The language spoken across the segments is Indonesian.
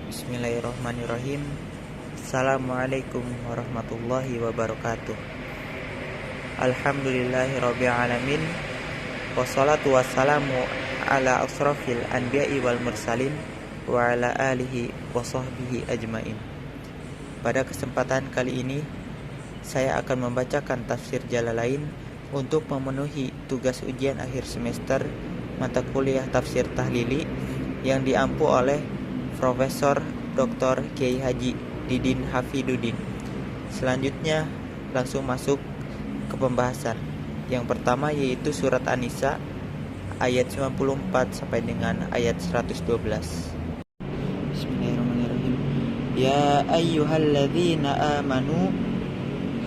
Bismillahirrahmanirrahim. Assalamualaikum warahmatullahi wabarakatuh. Alhamdulillahirabbil alamin. Wassalatu wassalamu ala asrafil anbiya'i wal mursalin wa ala alihi wa sahbihi ajmain. Pada kesempatan kali ini saya akan membacakan tafsir Jalalain untuk memenuhi tugas ujian akhir semester mata kuliah tafsir tahlili yang diampu oleh Profesor Dr. Kiai Haji Didin Hafiduddin. Selanjutnya langsung masuk ke pembahasan. Yang pertama yaitu surat An-Nisa ayat 94 sampai dengan ayat 112. Bismillahirrahmanirrahim. Ya ayyuhalladzina amanu,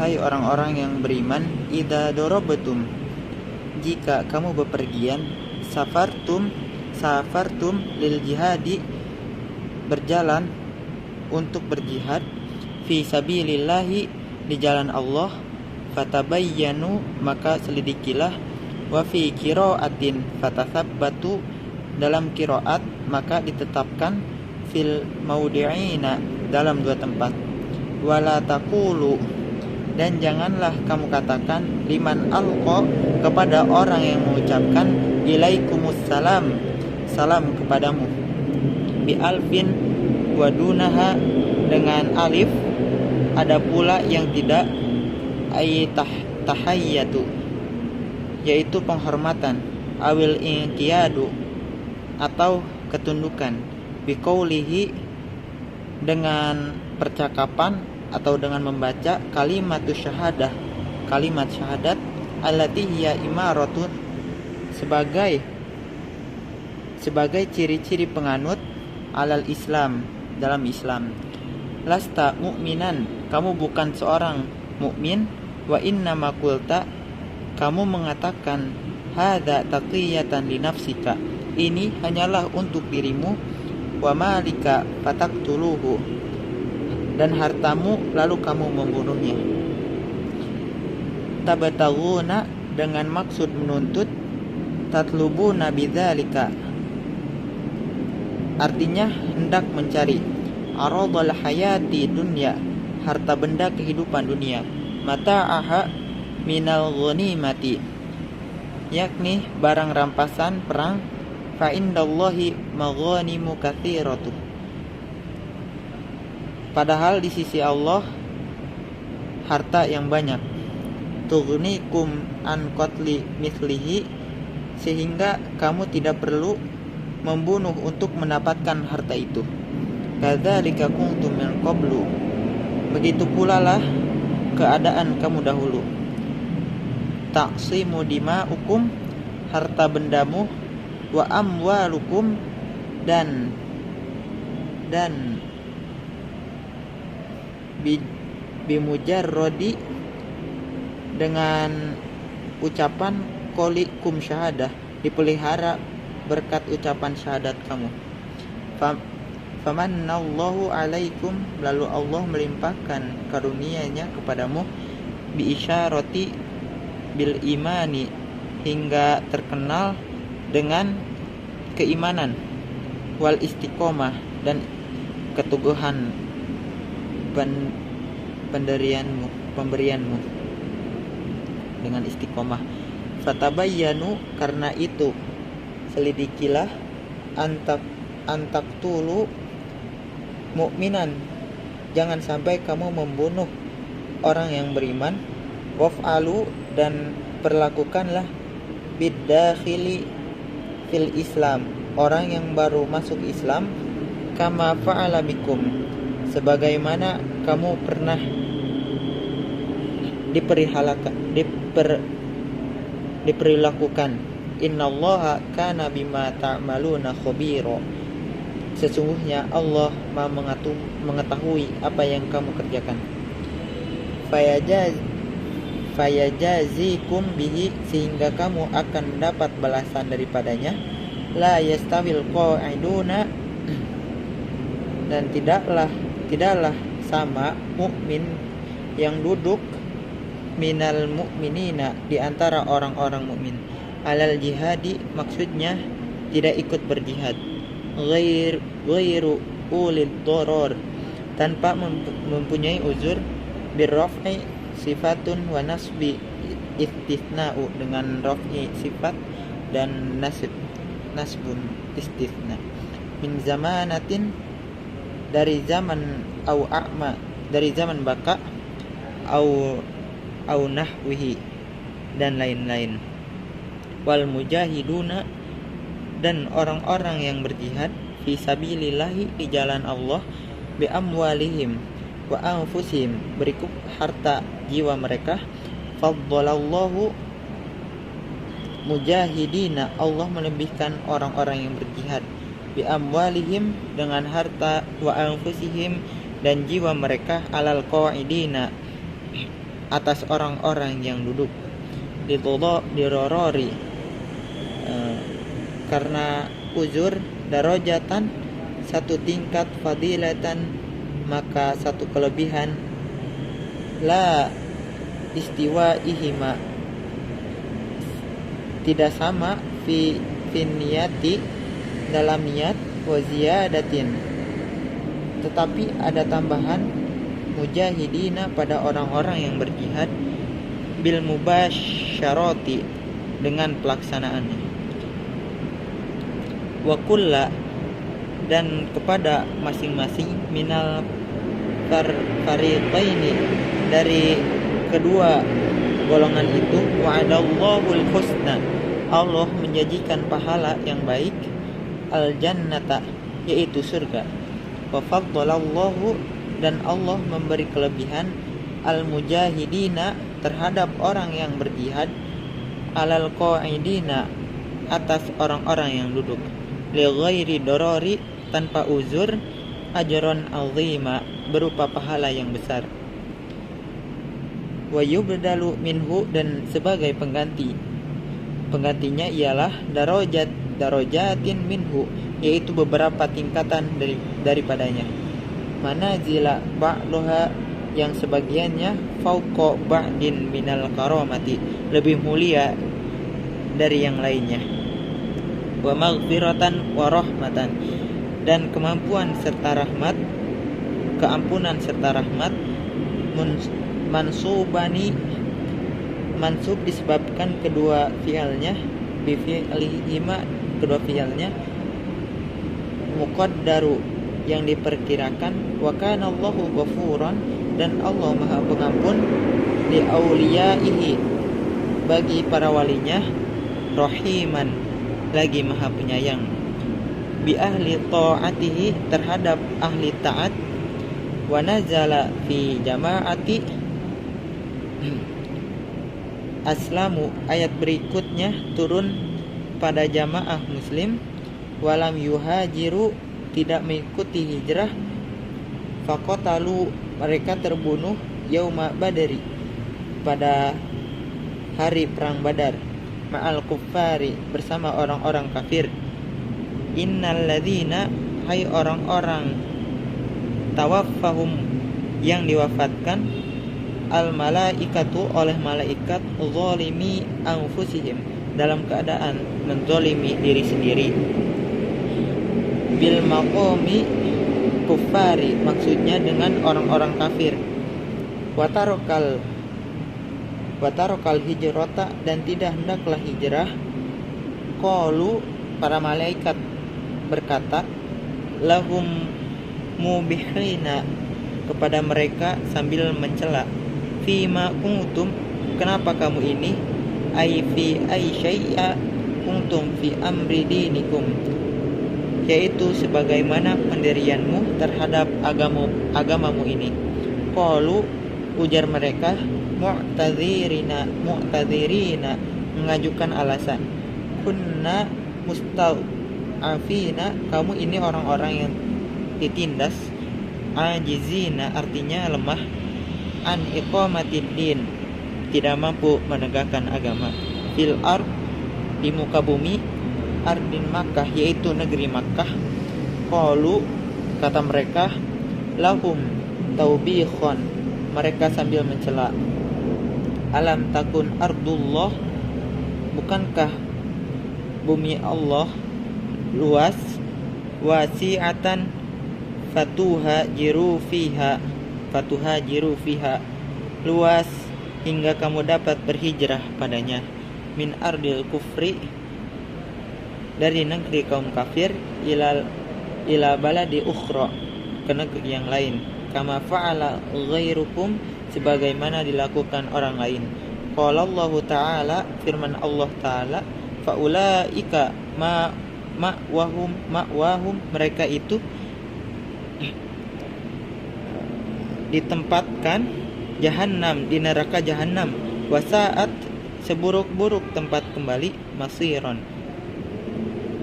hai orang-orang yang beriman, idza darabtum, jika kamu bepergian, safartum lil jihadi, berjalan untuk berjihad, fi sabilillahi, di jalan Allah, fatabayyanu, maka selidikilah, wa fi qiraatin fatathabbatu, dalam qiraat maka ditetapkan, fil maudi'ina, dalam dua tempat, wala taqulu, dan janganlah kamu katakan, liman alqa, kepada orang yang mengucapkan ilaikumussalam, salam kepadamu, bi alfin wadunaha, dengan alif, ada pula yang tidak, tahayyatu, yaitu penghormatan, awil inqiyadu, atau ketundukan, biqaulihi, dengan percakapan atau dengan membaca, kalimat syahadat, allati hiya imaratun, sebagai ciri-ciri penganut, alal Islam, dalam Islam. Lasta mu'minan, kamu bukan seorang mukmin, wa inna ma qulta, kamu mengatakan, hadza taqiyatan li nafsika, ini hanyalah untuk dirimu, wa malika fataktuluhu, dan hartamu lalu kamu membunuhnya. Tabtaguna, dengan maksud menuntut, tatlubuna bidzalika, artinya hendak mencari, aradul hayati dunya, harta benda kehidupan dunia, mata'aha minal ghanimati, yakni barang rampasan perang, fa indallahi maghanimu katsiratu, padahal di sisi Allah harta yang banyak, tughnikum an qatli mithlihi, sehingga kamu tidak perlu membunuh untuk mendapatkan harta itu. Kadzalika kuntum min qablu, begitu pula lah keadaan kamu dahulu. Taqsimu dima'ukum, harta bendamu, wa amwalukum, dan bimujarrodi, dengan ucapan qolikum syahadah, dipelihara berkat ucapan syahadat kamu. Famannallahu alaikum, lalu Allah melimpahkan karunia-Nya kepadamu, bi isyarati bil imani, hingga terkenal dengan keimanan, wal istiqomah, dan keteguhan pemberianmu dengan istiqomah. Fatabayyanu, karena itu selidikilah, antak tulu mukminan, jangan sampai kamu membunuh orang yang beriman, waf'alu, dan perlakukanlah, biddakhili fil Islam, orang yang baru masuk Islam, kama fa'ala bikum, sebagaimana kamu pernah diperlakukan. Innallaha kana bima ta'maluna khabira, sesungguhnya Allah Maha mengetahui apa yang kamu kerjakan. Fayajazikum bihi, sehingga kamu akan mendapat balasan daripadanya. La yastawil qa'iduna, dan tidaklah sama mukmin yang duduk, minal mu'minina, di antara orang-orang mukmin, alal jihadi, maksudnya tidak ikut berjihad, ghairu ulil doror, tanpa mempunyai uzur. Birraf'i sifatun wa nasbi istithna'u, dengan raf'i sifat dan nasbun istithna. Min zamanatin, dari zaman, au a'ma, dari zaman baka, au nahwihi, dan lain-lain. Wal mujahiduna, dan orang-orang yang berjihad, fi sabilillahi, di jalan Allah, bi amwalihim wa anfusihim, berikut harta jiwa mereka. Faddalallahu mujahidina, Allah melebihkan orang-orang yang berjihad, bi amwalihim, dengan harta, wa anfusihim, dan jiwa mereka, alal qaidina, atas orang-orang yang duduk. Dirorori, karena uzur. Darajatan, satu tingkat. Fadilatan, maka satu kelebihan. La istiwaihima, tidak sama. Fi niyati, dalam niat. Wa ziyadatin, tetapi ada tambahan. Mujahidina, pada orang-orang yang berjihad. Bil mubasyarati, dengan pelaksanaannya. Wa kulla, dan kepada masing-masing. Minal fariqaini, dari kedua golongan itu. Wa'adallahul husna, Allah menjanjikan pahala yang baik. Al jannata, yaitu surga. Wa faddalallahu, dan Allah memberi kelebihan. Al mujahidina, terhadap orang yang berjihad. Alal qaidina, atas orang-orang yang duduk. Li ghairi dorori, tanpa uzur. Ajron azima, berupa pahala yang besar. Wa yubdalu minhu, dan sebagai penggantinya ialah darajatin minhu, yaitu beberapa tingkatan daripadanya. Manazila ba'luha, yang sebagiannya fauqa ba'din minal karamati, lebih mulia dari yang lainnya. Wa maghfiratan wa rahmatan, dan kemampuan serta rahmat, keampunan serta rahmat. Mansubani, mansub disebabkan kedua fi'alnya. Bi fi'lihima, kedua fi'alnya. Muqaddaru, yang diperkirakan. Wa kana Allahu ghafuran, dan Allah Maha Pengampun. Li auliyaihi, bagi para walinya. Rahiman, lagi Maha Penyayang. Bi ahli ta'atihi, terhadap ahli taat. Wa nazala fi jama'ati aslamu, ayat berikutnya turun pada jamaah muslim. Walam yuhajiru, tidak mengikuti hijrah. Faqatalu, mereka terbunuh. Yauma badri, pada hari perang Badar. Ma'al kuffari, bersama orang-orang kafir. Innal ladzina, hai orang-orang. Tawaffahum, yang diwafatkan. Al malaikatu, oleh malaikat. Zalimi anfusihim, dalam keadaan menzalimi diri sendiri. Bil maqami kuffari, maksudnya dengan orang-orang kafir. Watarokal hijrota, dan tidak hendaklah hijrah. Qalu, para malaikat berkata. Lahum mubihina, kepada mereka sambil mencela. Fima kuntum, kenapa kamu ini. Ai fi ai syai'a kuntum fi amri dinikum, yaitu sebagaimana pendirianmu terhadap agamamu ini. Qalu, ujar mereka. Mu'tadzirina, mengajukan alasan. Kunna musta'afina, kamu ini orang-orang yang ditindas. Ajizina, artinya lemah. An iqamatid din, tidak mampu menegakkan agama. Fil ard, di muka bumi. Ardin Makkah, yaitu negeri Makkah. Qalu, kata mereka. Lahum taubikhon, mereka sambil mencela. Alam takun ardullah, bukankah bumi Allah luas. Wasi'atan, fatuhajiru fiha luas hingga kamu dapat berhijrah padanya, min ardil kufri dari negeri kaum kafir, ila baladi ukhra ke negeri yang lain, kama fa'ala ghairukum sebagaimana dilakukan orang lain. Qala Allah Ta'ala, firman Allah Ta'ala, faulaika ma'wahum mereka itu ditempatkan jahannam, di neraka jahannam, wasaat seburuk-buruk tempat kembali, masiron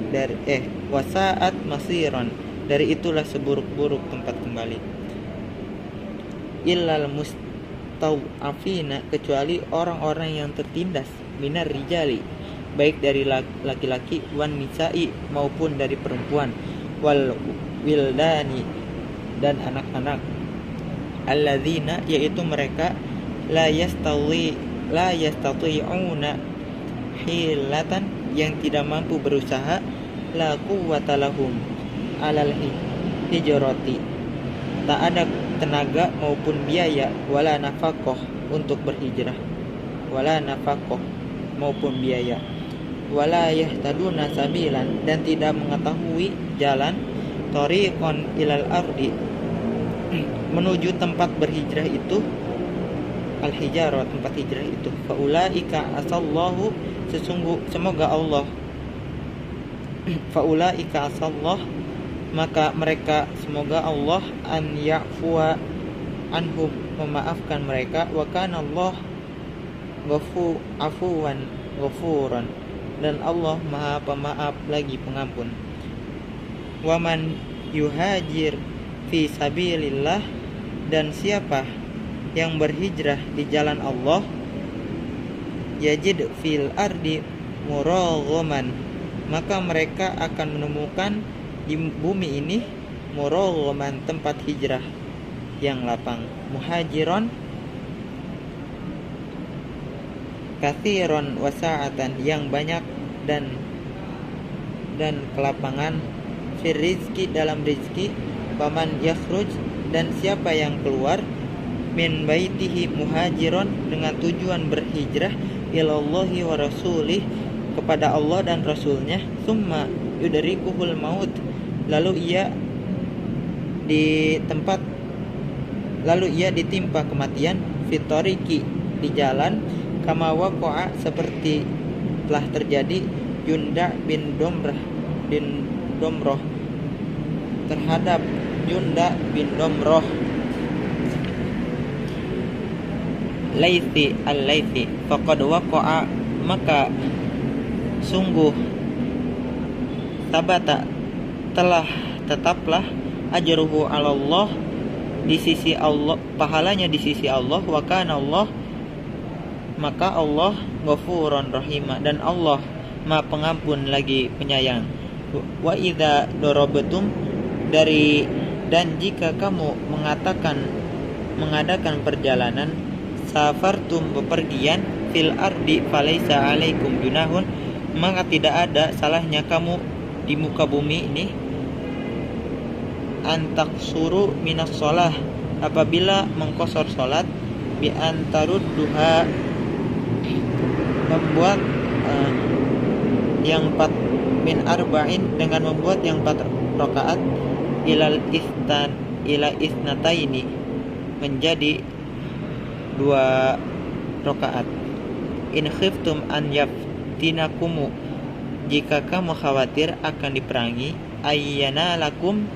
dari wasaat masiron dari itulah seburuk-buruk tempat kembali. Illal mustawafina kecuali orang-orang yang tertindas, minar rijali baik dari laki-laki, wan nisa'i maupun dari perempuan, wal wildani dan anak-anak, alladzina yaitu mereka la yastati'una hilatan yang tidak mampu berusaha, la quwwata lahum alal hijrati tak ada tenaga maupun biaya, wala nafaqah untuk berhijrah, wala nafaqah maupun biaya, wala yahtaduna sabilan dan tidak mengetahui jalan, tariqon ilal ardi menuju tempat berhijrah itu, al-hijarah tempat hijrah itu, faulaika asallahu semoga Allah faulaika asallah maka mereka semoga Allah an ya'fuwa anhum memaafkan mereka, wa kana Allah afuwan ghafuran dan Allah Maha Pemaaf lagi Pengampun. Wa man yuhajir fi sabilillah dan siapa yang berhijrah di jalan Allah, yajid fil ardi muraghaman maka mereka akan menemukan di bumi ini muraghaman tempat hijrah yang lapang, muhajiron kathiron wasa'atan yang banyak dan kelapangan, fir rizki dalam rizki, paman yakhruj dan siapa yang keluar, min baitihi muhajiron dengan tujuan berhijrah, ilallahi wa rasulih kepada Allah dan Rasulnya, summa yudrikuhul maut lalu ia ditimpa kematian, fitoriki di jalan, kama waqa'a seperti telah terjadi Junda bin Domroh terhadap Junda bin Domroh Laythi al-Laythi, faqad waqa'a maka sungguh tetaplah ajruhu 'ala Allah di sisi Allah, pahalanya di sisi Allah, wa kana Allah maka Allah ghafuran rahima dan Allah Maha Pengampun lagi Penyayang. Wa idza darabatum dan jika kamu mengadakan perjalanan, safartum bepergian, fil ardi falaisa alaikum junahun maka tidak ada salahnya kamu di muka bumi ini, antaksuru minas sholah apabila mengkosor sholat, bi antarudduha membuat yang 4 min arba'in dengan membuat yang 4 rakaat, ila isnataini menjadi 2 rakaat. In khiftum an yaftinakumu jika kamu khawatir akan diperangi, ayyana lakum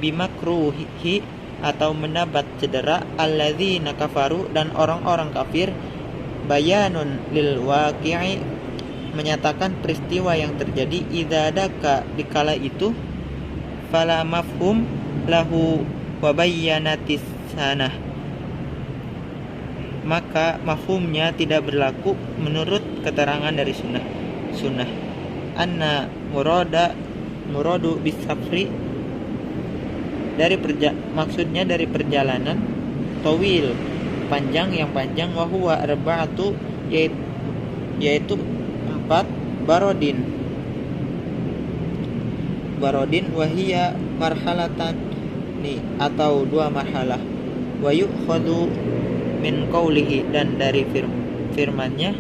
bimakruhi atau mendapat cedera, alladzina kafaru dan orang-orang kafir, bayanun lil waqi'i menyatakan peristiwa yang terjadi, idza daka dikala itu, fala mafhum lahu wa bayyanatis sanah maka mafhumnya tidak berlaku menurut keterangan dari sunnah. Anna muradu bisafri maksudnya dari perjalanan, tawil yang panjang, wa huwa arba'atu yaitu 4 barodin wahia marhalatan nih atau dua marhalah. Wa yu'khadhu min qawlihi, dan dari firman-Nya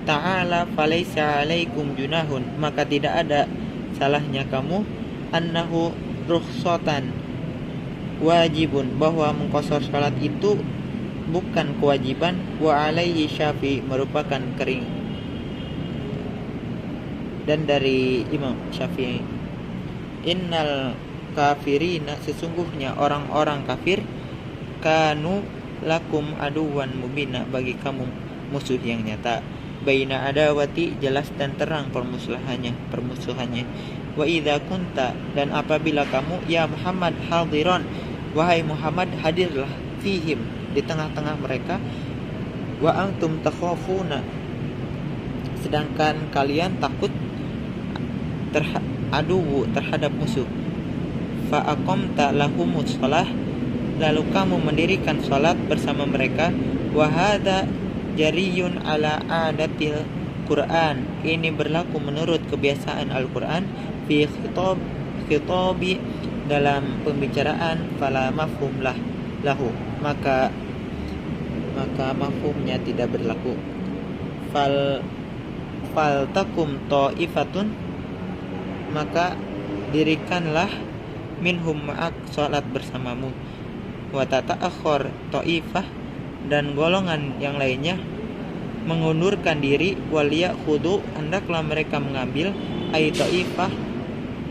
ta'ala falaisa 'alaikum junahun, maka tidak ada salahnya kamu, annahu rukhsatan wajibun, bahwa mengqashar salat itu bukan kewajiban, wa alaihi syafi, merupakan kering. Dan dari Imam Syafi'i, innal kafirina, sesungguhnya orang-orang kafir, kanu lakum aduwan mubina, bagi kamu musuh yang nyata, baina adawati, jelas dan terang permusuhannya. Wa idza kunta, dan apabila kamu, ya Muhammad, hadiron, wahai Muhammad, hadirlah, fihim, di tengah-tengah mereka, wa antum takhafuna, sedangkan kalian takut terhadap musuh, fa aqamta lahumus shalah, lalu kamu mendirikan salat bersama mereka, wa hadza jariyun ala adatil Quran, ini berlaku menurut kebiasaan Al-Quran, fi khitabi, dalam pembicaraan, fala mafhum lahu, maka mafhumnya tidak berlaku. Fal takum ta'ifatun, maka dirikanlah minhum ma'ak, salat bersamamu, wa tata'akhir ta'ifah, dan golongan yang lainnya mengundurkan diri, wal ya'khudhu, hendaklah mereka mengambil, ay ta'ifah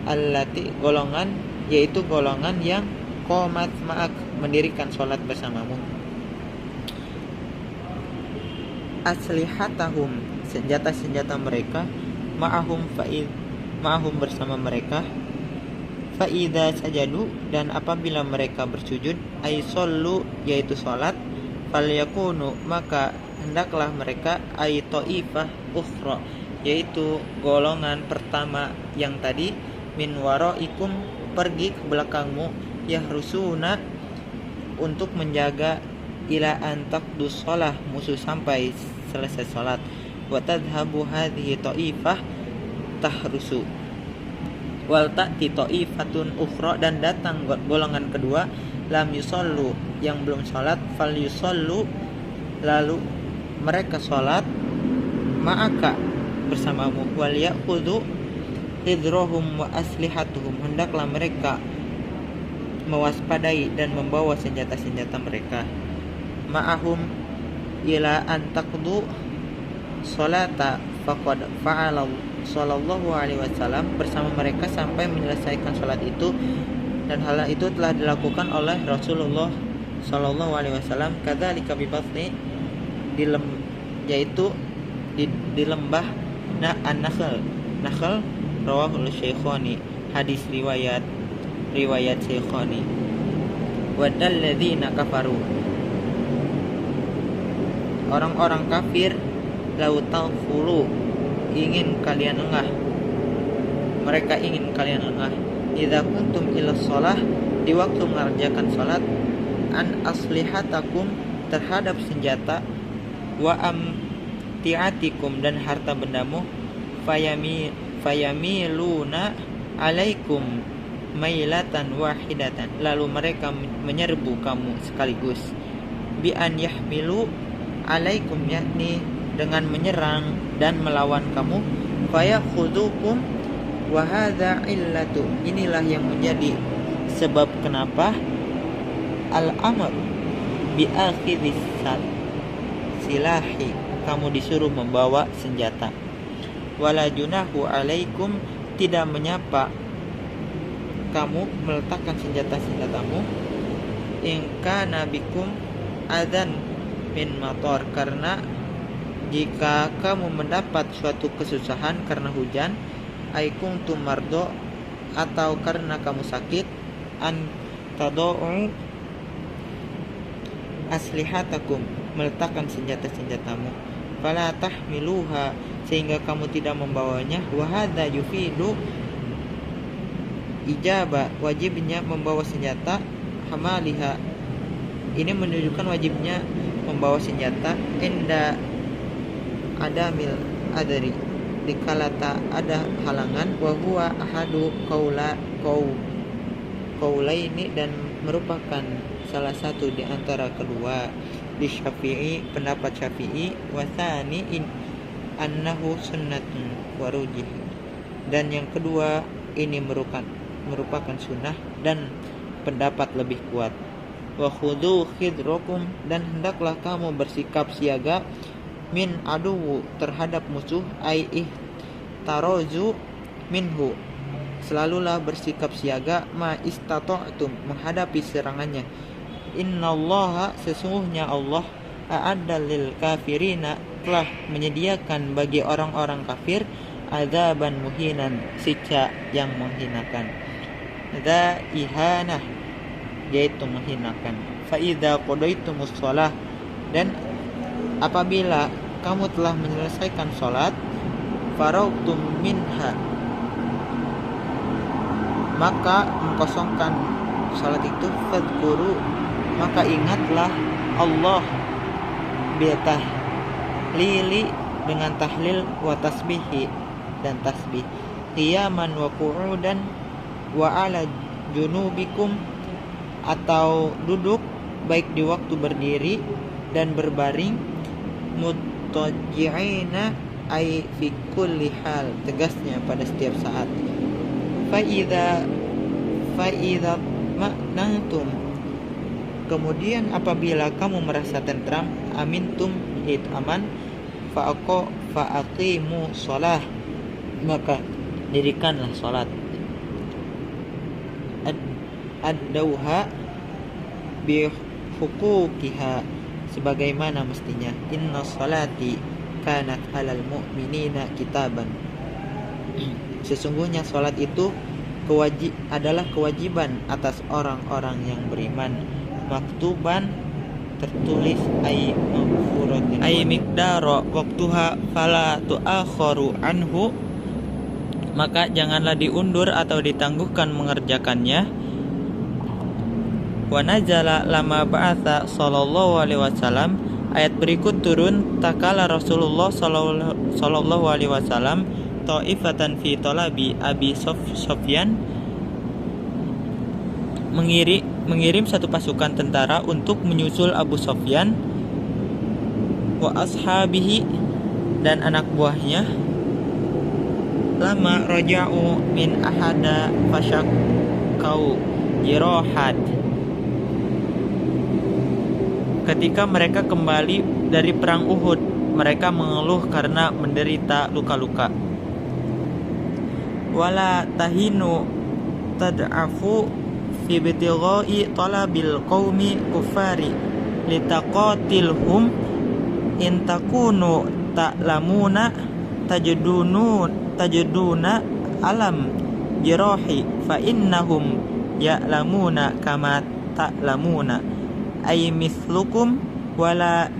allati, golongan, yaitu golongan yang qomat ma'ak, mendirikan salat bersamamu. Aslihatahum, senjata-senjata mereka, ma'ahum bersama mereka, fa'idha sajadu, dan apabila mereka bersujud, ay sallu, yaitu salat, falyakunu, maka hendaklah mereka, ay ta'ifah ukhra, yaitu golongan pertama yang tadi, min waraikum, pergi ke belakangmu, yahrusuna, untuk menjaga, ila an taqdus shalah, musuh sampai selesai salat, wa tadhhabu hadhihi ta'ifah tahrusu, wal ta'ti ta'ifatun ukhra, dan datang golongan kedua, lam yusallu, yang belum salat, fal yusallu, lalu mereka salat, ma'aka, bersamamu, wal ya'khudhu hidrahum wa aslihatuhum, hendaklah mereka mewaspadai dan membawa senjata-senjata mereka, ma'ahum ila an taqdu salata faqad fa'ala sallallahu alaihi wasallam, bersama mereka sampai menyelesaikan salat itu, dan hal itu telah dilakukan oleh Rasulullah sallallahu alaihi wasallam, kadzalika bi batni, yaitu di lembah an-Nakhl, rawahul Syaikhani, hadis riwayat Syaikhani. Wadal ladzina kafaru, orang-orang kafir, lau taghfulu, ingin kalian lengah, mereka ingin kalian lengah, idza kuntum ila shalah, di waktu mengerjakan salat, an aslihatakum, terhadap senjata, wa amtiatikum, dan harta bendamu, fayamiluna alaikum mailatan wahidatan, lalu mereka menyerbu kamu sekaligus, bi an yahmilu alaikum, yakni dengan menyerang dan melawan kamu, fayakhudukum, wa hadza illatu, inilah yang menjadi sebab kenapa al-amr bi akhidhis silahi, kamu disuruh membawa senjata, wala junahu alaikum, tidak menyapa kamu meletakkan senjata-senjatamu, in kana bikum adzan min matar, karena jika kamu mendapat suatu kesusahan karena hujan, aikum tumardo, atau karena kamu sakit, an tado'u aslihatakum, meletakkan senjata-senjatamu, fala tahmiluha, sehingga kamu tidak membawanya, wa hadza yufidu ijaba, wajibnya membawa senjata, hamaliha, ini menunjukkan wajibnya membawa senjata, inda adamil adri, dikala tak ada halangan, wa huwa ahadu qaulaini dan merupakan salah satu di antara kedua di Syafi'i, pendapat Syafi'i, wa tsani annahu sunnatun wa rujih, dan yang kedua ini merupakan sunnah dan pendapat lebih kuat. Wa khudhu khidrakum, dan hendaklah kamu bersikap siaga min aduwu terhadap musuh, ai ihtarozu minhu, selalulah bersikap siaga ma istata'tum menghadapi serangannya. Innallaha, sesungguhnya Allah, a'adda lil kafirina, telah menyediakan bagi orang-orang kafir azaban muhinan, siksa yang menghinakan. Dza ihanah, yaitu menghinakan. Fa idza qadaytumus shalah, dan apabila kamu telah menyelesaikan salat, farautum minha, maka mengkosongkan salat itu, fadhkuru, maka ingatlah Allah bitahlili, dengan tahlil, wa tasbihi, dan tasbih, qiyaman wa qu'udan wa ala junubikum, atau duduk baik di waktu berdiri dan berbaring, muttaji'ina ai fi kulli hal, tegasnya pada setiap saat. Fa idza ma'nantum, kemudian apabila kamu merasa tentram, amintum, itu aman, fa'aqimu shalah, maka dirikanlah salat. Ad-dauha bi huquqiha, sebagaimana mestinya. Inna salati kanat alal mu'minina kitaban, sesungguhnya salat itu adalah kewajiban atas orang-orang yang beriman, maktuban, tertulis, ay maghfuratin, ay miqdara waqtuha fala tu'akharu anhu, maka janganlah diundur atau ditangguhkan mengerjakannya. Wa nazala lama ba'atha sallallahu alaihi wasallam, ayat berikut turun takala Rasulullah sallallahu alaihi wasallam ta'ifatan fi talabi Abi Sufyan, mengirim satu pasukan tentara untuk menyusul Abu Sufyan, wa ashabihi, dan anak buahnya, lama raja'u min ahada fasyakau jirahat, ketika mereka kembali dari perang Uhud, mereka mengeluh karena menderita luka-luka. Wala tahinu tad'afu fi ibtigha'i talabil qaumi kufari litaqatilhum in takunu ta'lamuna tajiduna alam jirahi fa innahum ya'lamuna kama ta'lamuna ay mithlukum wala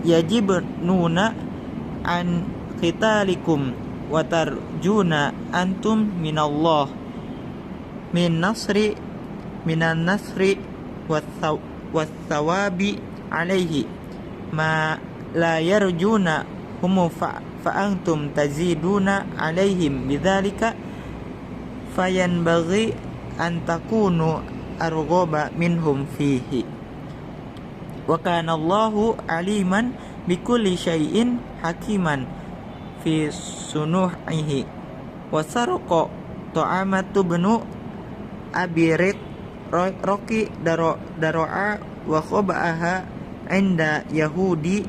yajibnuna an qitalikum wa tarjuna antum minallah minan nasri wath-thawabi alaihi ma la yarjuna hum fa antum taziduna alaihim bidzalika fayanbaghi an takunu arghaba minhum fihi wa kana Allahu aliman bikulli syai'in hakiman fi sunuhihi. Wa sarqa ta'amatu bnu abirik roki daro'a wa khoba'aha inda yahudi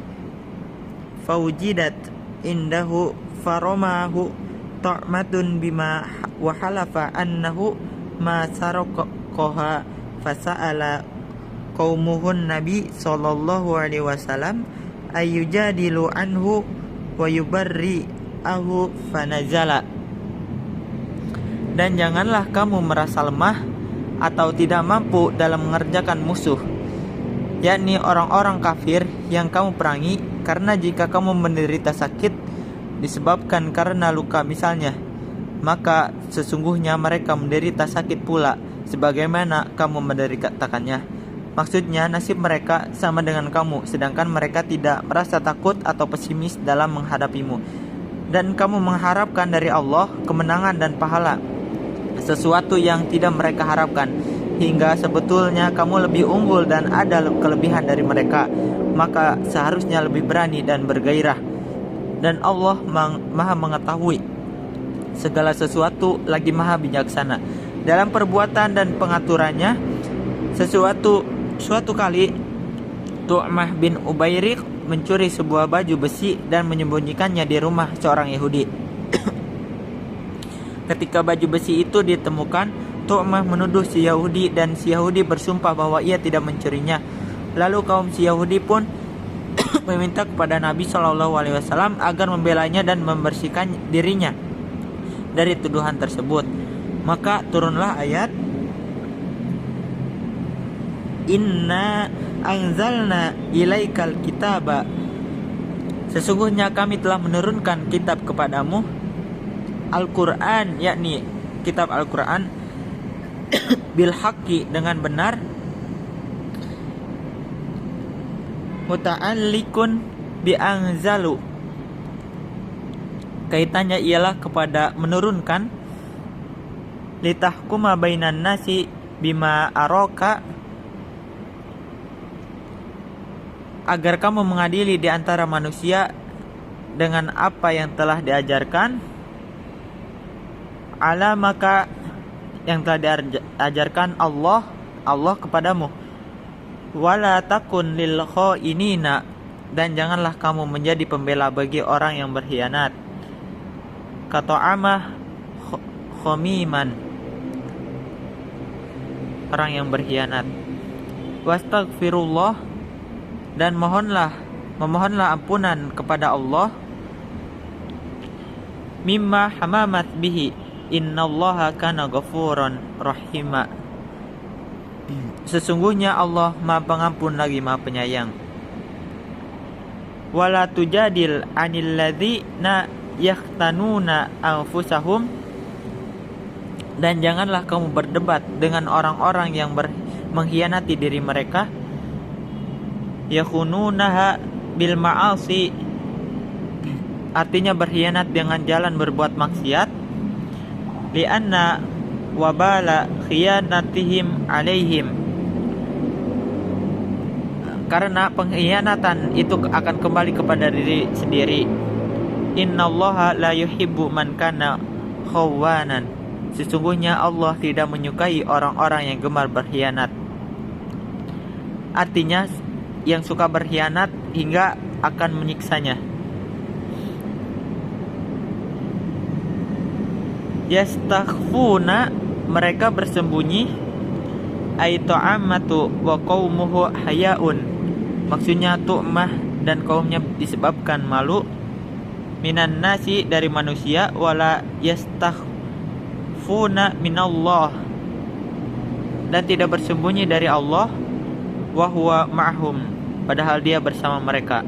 faujidat indahu faromahu ta'matun bima wa halafa annahu ma sarqaha fasa'ala qaumuhun nabi sallallahu alaihi wasallam ayyujadilu anhu wa yubarri ahu fanazala. Dan janganlah kamu merasa lemah atau tidak mampu dalam mengerjakan musuh, yakni orang-orang kafir yang kamu perangi, karena jika kamu menderita sakit disebabkan karena luka misalnya, maka sesungguhnya mereka menderita sakit pula sebagaimana kamu menderitakannya. Maksudnya nasib mereka sama dengan kamu, sedangkan mereka tidak merasa takut atau pesimis dalam menghadapimu. Dan kamu mengharapkan dari Allah kemenangan dan pahala, sesuatu yang tidak mereka harapkan. hingga sebetulnya kamu lebih unggul dan ada kelebihan dari mereka, maka seharusnya lebih berani dan bergairah. Dan Allah Maha mengetahui segala sesuatu, lagi Maha bijaksana dalam perbuatan dan pengaturannya. Suatu kali Tu'mah bin Ubayriq mencuri sebuah baju besi dan menyembunyikannya di rumah seorang Yahudi. Ketika baju besi itu ditemukan, Tu'mah menuduh si Yahudi dan si Yahudi bersumpah bahwa ia tidak mencurinya. Lalu kaum si Yahudi pun meminta kepada Nabi SAW agar membelanya dan membersihkan dirinya dari tuduhan tersebut. Maka turunlah ayat, Inna anzalna ilaikal kitaba, sesungguhnya kami telah menurunkan kitab kepadamu, Al-Quran, yakni kitab Al-Quran, bil haqqi, dengan benar, muta'allikun bi anzalu, kaitannya ialah kepada menurunkan, litahkuma bainan nasi bima araka, agar kamu mengadili di antara manusia dengan apa yang telah diajarkan, ala maka yang telah diajarkan Allah kepadamu, wala takun lil khainina, dan janganlah kamu menjadi pembela bagi orang yang berkhianat, kata'amah khomiman, orang yang berkhianat, wastaghfirullah, dan memohonlah ampunan kepada Allah, mimma hamamat bihi, innallaha kana ghafuran rahima, sesungguhnya Allah Maha Pengampun lagi Maha Penyayang. Wala tujadil anil ladzina yahtanuna anfusahum, dan janganlah kamu berdebat dengan orang-orang yang mengkhianati diri mereka, yakhununaha bil ma'asi, artinya berkhianat dengan jalan berbuat maksiat, lianna wabala khiyanatihim alaihim, karena pengkhianatan itu akan kembali kepada diri sendiri. Innallaha la yuhibbu man kana khawanan, sesungguhnya Allah tidak menyukai orang-orang yang gemar berkhianat. Artinya yang suka berkhianat hingga akan menyiksanya. Yastakhfuna, mereka bersembunyi, ay ta'amatu wa qaumuhu hayaun, maksudnya Tu'mah dan kaumnya disebabkan malu, minan nasi, dari manusia, wala yastakhfuna minallah, dan tidak bersembunyi dari Allah, wa huwa ma'hum, padahal dia bersama mereka,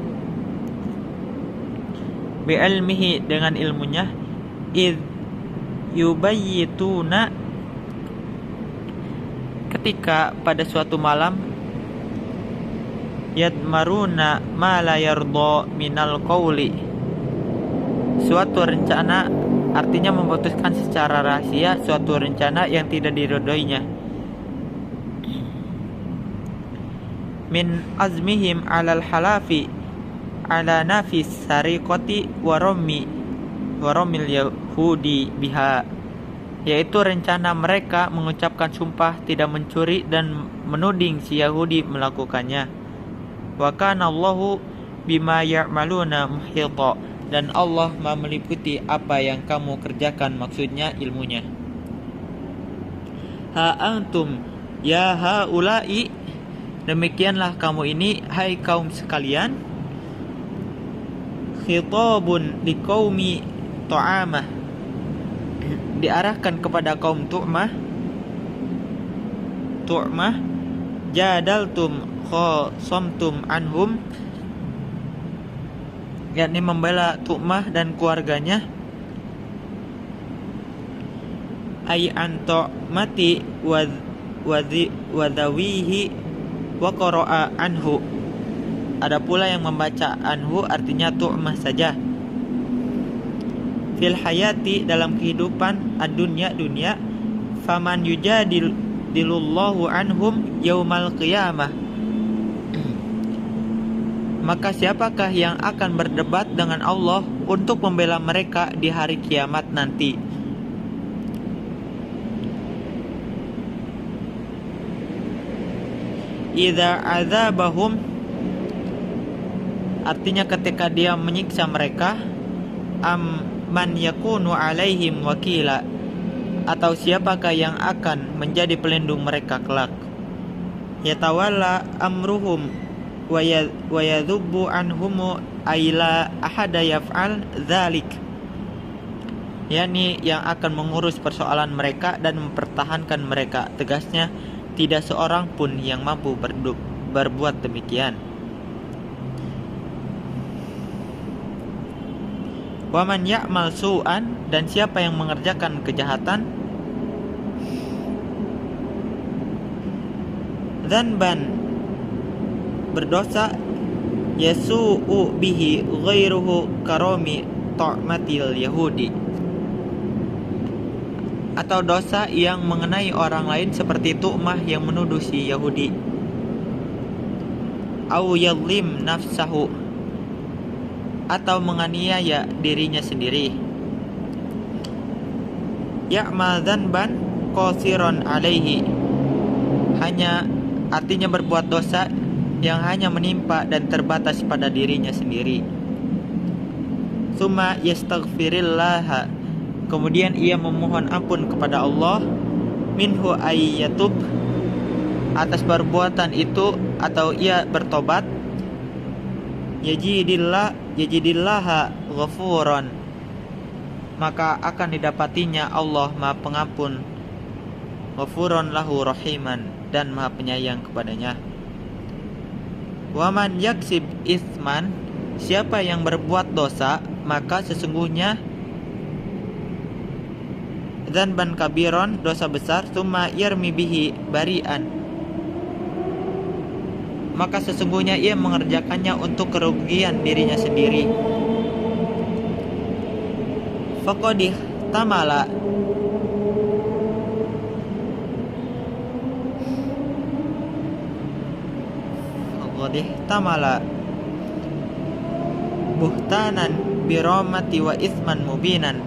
bi'ilmihi, dengan ilmunya, id yubayyituna, ketika pada suatu malam, yadmaruna ma la yarda minal qawli, suatu rencana, artinya memutuskan secara rahasia suatu rencana yang tidak diridhoinya, min azmihim alal halafi ala nafis sariqati waromil yahudi biha, yaitu rencana mereka mengucapkan sumpah tidak mencuri dan menuding si Yahudi melakukannya. Wa kana Allahu bima ya'maluna muhita, dan Allah Maha meliputi apa yang kamu kerjakan, maksudnya ilmunya. Ha antum ya haula'i, demikianlah kamu ini, hai kaum sekalian, khitabun liqaumi Tu'amah, diarahkan kepada kaum Tu'mah, jadaltum khosamtum anhum, yakni membela Tu'mah dan keluarganya, ay anto mati wadawihi wa qara'a anhu, ada pula yang membaca anhu, artinya Tu'mah saja, fil hayati, dalam kehidupan, ad-dunya, dunia, faman yufadilullahu anhum yaumal qiyamah. Maka siapakah yang akan berdebat dengan Allah untuk membela mereka di hari kiamat nanti? Idza azabahum, artinya ketika dia menyiksa mereka, man yakunu alaihim wakila, atau siapakah yang akan menjadi pelindung mereka kelak? Yatawalla amruhum wa yadhubbu anhum aila ahada yaf'al dzalik, yakni yang akan mengurus persoalan mereka dan mempertahankan mereka. Tegasnya, tidak seorang pun yang mampu berbuat demikian. Waman ya'mal su'an, dan siapa yang mengerjakan kejahatan, dzanban, berdosa, yasu'u bihi ghairuhu karomi ta'matil yahudi, atau dosa yang mengenai orang lain seperti tu'mah yang menuduh si Yahudi. Au yadlim nafsahu, atau menganiaya dirinya sendiri. Ya'mal dzanban qasiran alaihi, hanya artinya berbuat dosa yang hanya menimpa dan terbatas pada dirinya sendiri. Summa yastaghfirillah, kemudian ia memohon ampun kepada Allah, minhu ayyatub, atas perbuatan itu, atau ia bertobat, yajidillaha ghafuran, maka akan didapatinya Allah Maha Pengampun, ghafuran lahu rahiman, dan Maha Penyayang kepadanya. Waman yaksib isman, siapa yang berbuat dosa, maka sesungguhnya dzanban kabiron, dosa besar, summa yarmi bihi barian, maka sesungguhnya ia mengerjakannya untuk kerugian dirinya sendiri. Faqadih tamala, buhtanan biromati wa isman mubinan.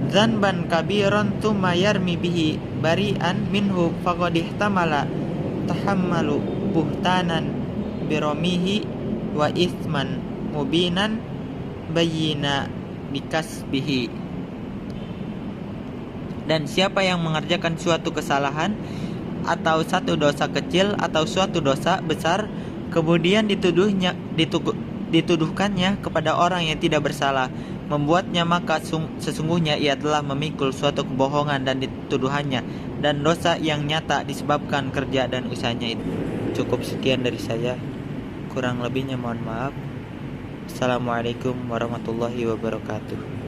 Dzanban kabiran tsumma yarmi bihi bari'an minhu faqad ihtamala tahammalu buhtanan biromihi wa isman mubinan bayyina bikasbihi. Dan siapa yang mengerjakan suatu kesalahan atau satu dosa kecil atau suatu dosa besar, kemudian dituduhkannya kepada orang yang tidak bersalah, membuatnya, maka sesungguhnya ia telah memikul suatu kebohongan dan dituduhannya, dan dosa yang nyata disebabkan kerja dan usahanya itu. Cukup sekian dari saya, kurang lebihnya mohon maaf. Assalamualaikum warahmatullahi wabarakatuh.